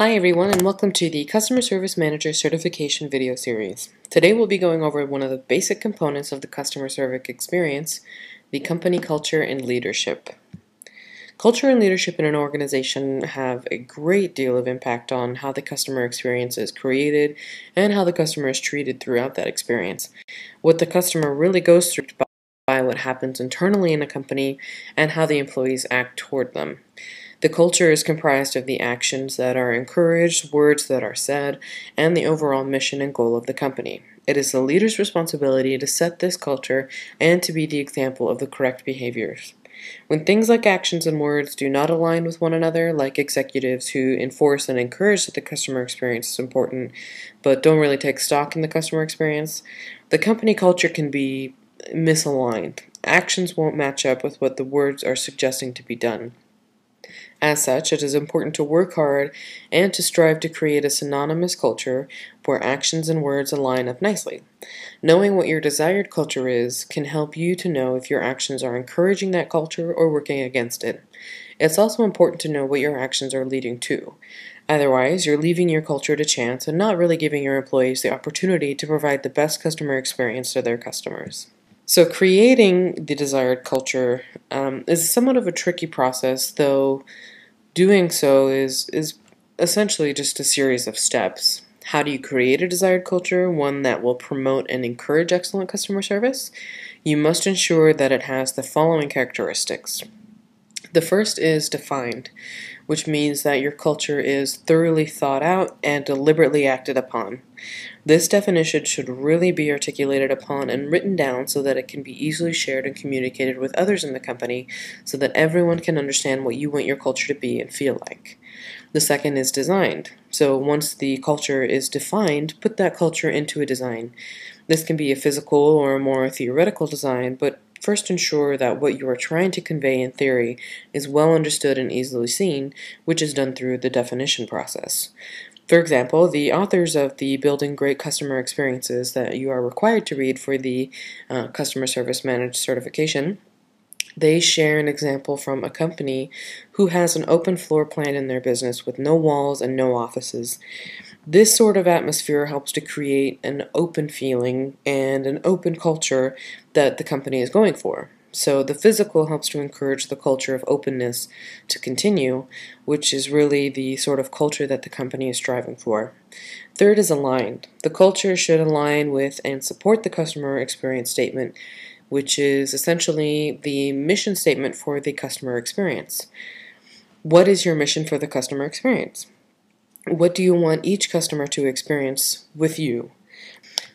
Hi everyone, and welcome to the Customer Service Manager Certification video series. Today we'll be going over one of the basic components of the customer service experience, the company culture and leadership. Culture and leadership in an organization have a great deal of impact on how the customer experience is created and how the customer is treated throughout that experience. What the customer really goes through by what happens internally in a company and how the employees act toward them. The culture is comprised of the actions that are encouraged, words that are said, and the overall mission and goal of the company. It is the leader's responsibility to set this culture and to be the example of the correct behaviors. When things like actions and words do not align with one another, like executives who enforce and encourage that the customer experience is important, but don't really take stock in the customer experience, the company culture can be misaligned. Actions won't match up with what the words are suggesting to be done. As such, it is important to work hard and to strive to create a synonymous culture where actions and words align up nicely. Knowing what your desired culture is can help you to know if your actions are encouraging that culture or working against it. It's also important to know what your actions are leading to. Otherwise, you're leaving your culture to chance and not really giving your employees the opportunity to provide the best customer experience to their customers. So creating the desired culture is somewhat of a tricky process, though doing so is essentially just a series of steps. How do you create a desired culture, one that will promote and encourage excellent customer service? You must ensure that it has the following characteristics. The first is defined, which means that your culture is thoroughly thought out and deliberately acted upon. This definition should really be articulated upon and written down so that it can be easily shared and communicated with others in the company so that everyone can understand what you want your culture to be and feel like. The second is designed. So once the culture is defined, put that culture into a design. This can be a physical or a more theoretical design, but first ensure that what you are trying to convey in theory is well understood and easily seen, which is done through the definition process. For example, the authors of the Building Great Customer Experiences that you are required to read for the Customer Service Manager certification, they share an example from a company who has an open floor plan in their business with no walls and no offices. This sort of atmosphere helps to create an open feeling and an open culture that the company is going for. So the physical helps to encourage the culture of openness to continue, which is really the sort of culture that the company is striving for. Third is aligned. The culture should align with and support the customer experience statement, which is essentially the mission statement for the customer experience. What is your mission for the customer experience? What do you want each customer to experience with you?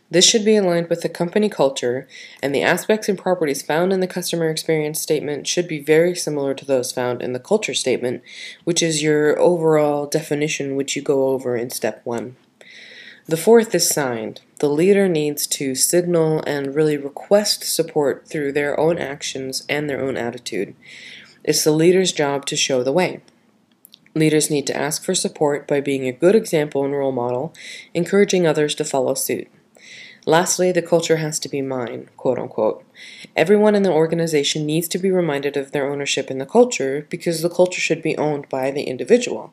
This should be aligned with the company culture, and the aspects and properties found in the customer experience statement should be very similar to those found in the culture statement, which is your overall definition which you go over in step 1. The fourth is signed. The leader needs to signal and really request support through their own actions and their own attitude. It's the leader's job to show the way. Leaders need to ask for support by being a good example and role model, encouraging others to follow suit. Lastly, the culture has to be mine, quote unquote. Everyone in the organization needs to be reminded of their ownership in the culture because the culture should be owned by the individual.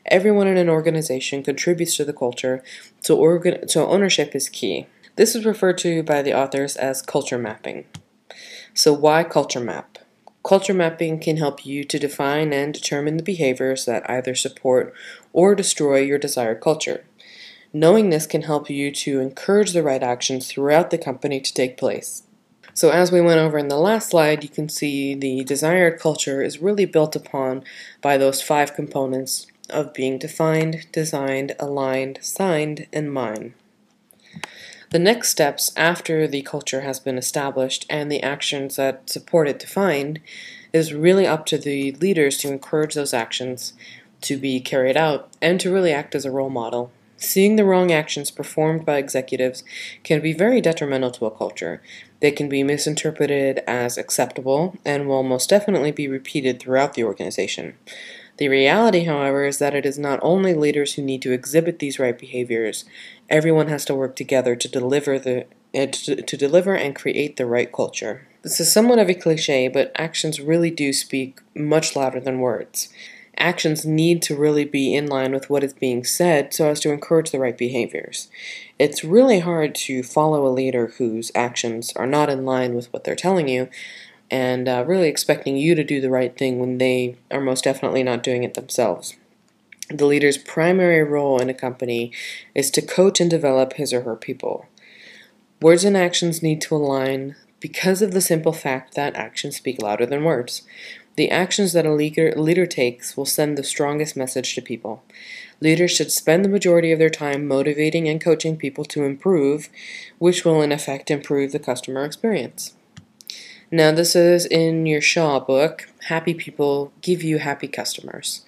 Everyone in an organization contributes to the culture, so ownership is key. This is referred to by the authors as culture mapping. So why culture map? Culture mapping can help you to define and determine the behaviors that either support or destroy your desired culture. Knowing this can help you to encourage the right actions throughout the company to take place. So as we went over in the last slide, you can see the desired culture is really built upon by those 5 components of being defined, designed, aligned, signed, and mine. The next steps after the culture has been established and the actions that support it defined is really up to the leaders to encourage those actions to be carried out and to really act as a role model. Seeing the wrong actions performed by executives can be very detrimental to a culture. They can be misinterpreted as acceptable and will most definitely be repeated throughout the organization. The reality, however, is that it is not only leaders who need to exhibit these right behaviors. Everyone has to work together to deliver and create the right culture. This is somewhat of a cliche, but actions really do speak much louder than words. Actions need to really be in line with what is being said so as to encourage the right behaviors. It's really hard to follow a leader whose actions are not in line with what they're telling you and really expecting you to do the right thing when they are most definitely not doing it themselves. The leader's primary role in a company is to coach and develop his or her people. Words and actions need to align because of the simple fact that actions speak louder than words. The actions that a leader takes will send the strongest message to people. Leaders should spend the majority of their time motivating and coaching people to improve, which will in effect improve the customer experience. Now, this is in your Shaw book, Happy People Give You Happy Customers.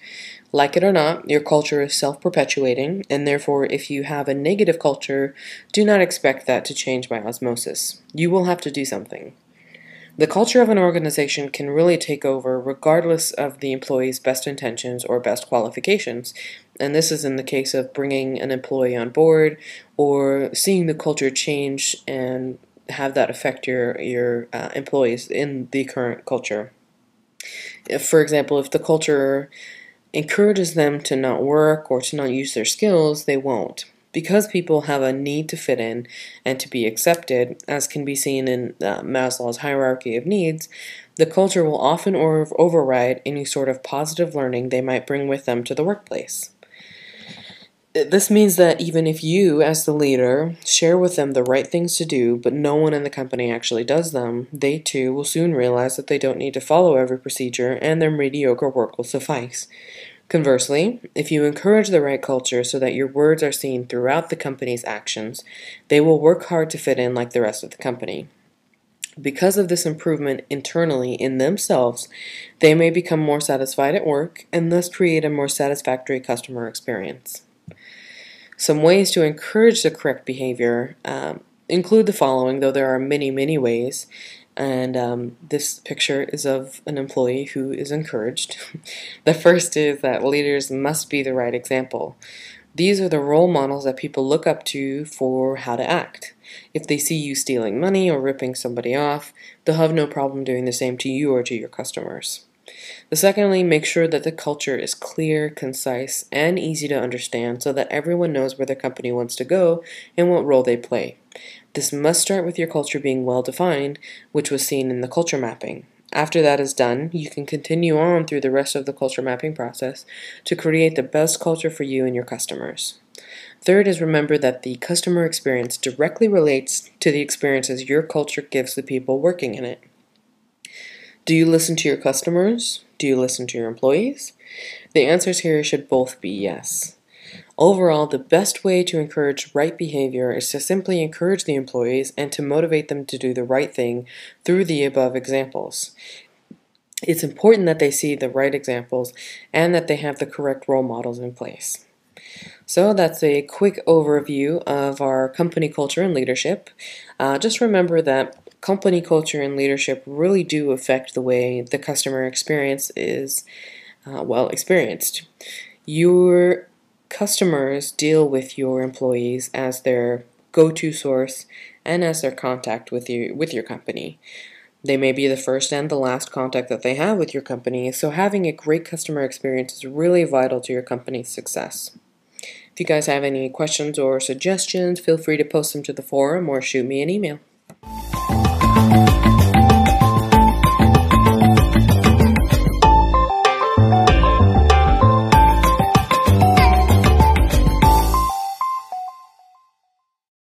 Like it or not, your culture is self-perpetuating, and therefore if you have a negative culture, do not expect that to change by osmosis. You will have to do something. The culture of an organization can really take over regardless of the employee's best intentions or best qualifications, and this is in the case of bringing an employee on board or seeing the culture change and have that affect your employees in the current culture. For example, if the culture encourages them to not work or to not use their skills, they won't. Because people have a need to fit in and to be accepted, as can be seen in Maslow's hierarchy of needs, the culture will often override any sort of positive learning they might bring with them to the workplace. This means that even if you, as the leader, share with them the right things to do, but no one in the company actually does them, they too will soon realize that they don't need to follow every procedure and their mediocre work will suffice. Conversely, if you encourage the right culture so that your words are seen throughout the company's actions, they will work hard to fit in like the rest of the company. Because of this improvement internally in themselves, they may become more satisfied at work and thus create a more satisfactory customer experience. Some ways to encourage the correct behavior include the following, though there are many, many ways. And this picture is of an employee who is encouraged. The first is that leaders must be the right example. These are the role models that people look up to for how to act. If they see you stealing money or ripping somebody off, they'll have no problem doing the same to you or to your customers. Secondly, make sure that the culture is clear, concise, and easy to understand so that everyone knows where the company wants to go and what role they play. This must start with your culture being well defined, which was seen in the culture mapping. After that is done, you can continue on through the rest of the culture mapping process to create the best culture for you and your customers. Third is remember that the customer experience directly relates to the experiences your culture gives the people working in it. Do you listen to your customers? Do you listen to your employees? The answers here should both be yes. Overall, the best way to encourage right behavior is to simply encourage the employees and to motivate them to do the right thing through the above examples. It's important that they see the right examples and that they have the correct role models in place. So that's a quick overview of our company culture and leadership. Just remember that company culture and leadership really do affect the way the customer experience is experienced. Your customers deal with your employees as their go-to source and as their contact with your company. They may be the first and the last contact that they have with your company, so having a great customer experience is really vital to your company's success. If you guys have any questions or suggestions, feel free to post them to the forum or shoot me an email.